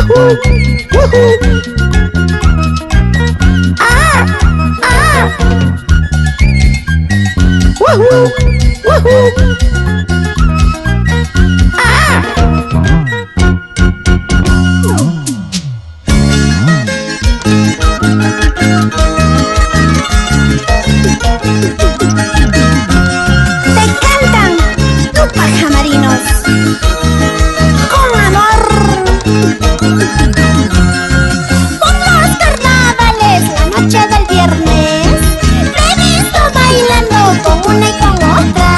Wahoo, wahoo. Ah, ah. Wahoo, wahoo. Ah. Te cantan tus pajamarinos con amor. Por los carnavales, la noche del viernes, te he visto bailando con una y con otra.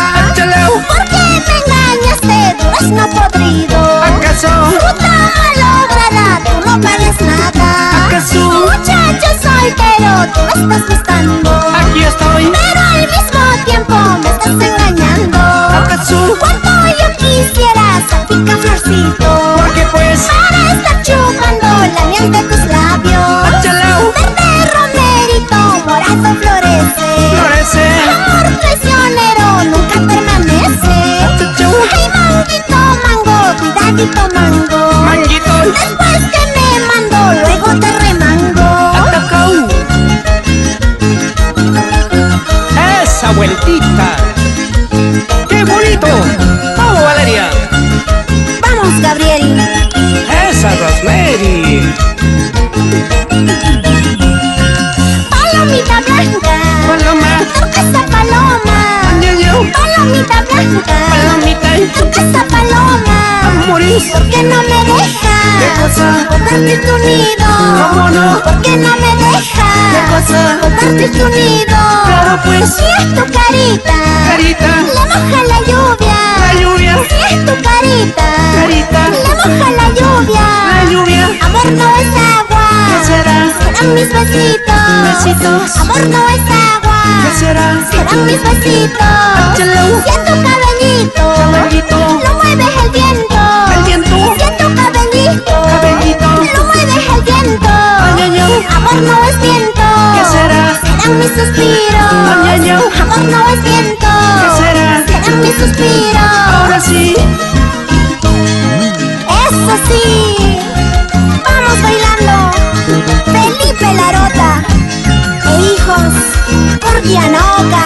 ¿Por qué me engañaste, durazno podrido? ¿Acaso? Fruta malograda, tú no vales nada. ¿Acaso? Muchacho soltero, tú me estás gustando. Aquí estoy. Pero al mismo tiempo me estás engañando. ¿Acaso? Cuánto yo quisiera ser picaflorcito, Porque pues para estar chupando la miel de tus labios. Achalao. Verde romerito, morado florece. Florece. Amor traicionero nunca permanece. Achachau. Hey manguito mango, cuidadito mango. Manguito. Después que me mando, luego te remango. Atacau. Esa vueltita. ¡Qué bonito! ¡Vamos, Valeria! Vamos, Gabriel. ¡Esa Rosemary! Palomita blanca, Paloma. toca esa paloma. Ñaño. Palomita blanca, Palomita. toca esa paloma. Morís. ¿Por qué no me deja? ¿Qué cosa? Compartir tu nido. ¿Cómo no? ¿Por qué no me deja? ¿Qué cosa? Compartir tu nido. Claro, pues. Si es tu carita, Carita. le moja la lluvia. La lluvia. Si es tu carita, Carita. le moja la lluvia. La lluvia. Amor no es agua. ¿Qué será? Serán mis besitos. Besitos. Amor no es agua. ¿Qué será? Serán mis besitos. Achalao. Si en tu cabellito, Cabellito. lo mueves el viento. El viento. Si en tu cabellito, Cabellito. lo mueves el viento. Ñaño. Amor no es viento. ¿Qué será? Serán mis suspiros. Ñaño. Amor no es viento. ¿Qué será? Serán mis suspiros. Ahora sí. Eso sí. Vamos bailando. Felipe Larota e hijos por Dianoca.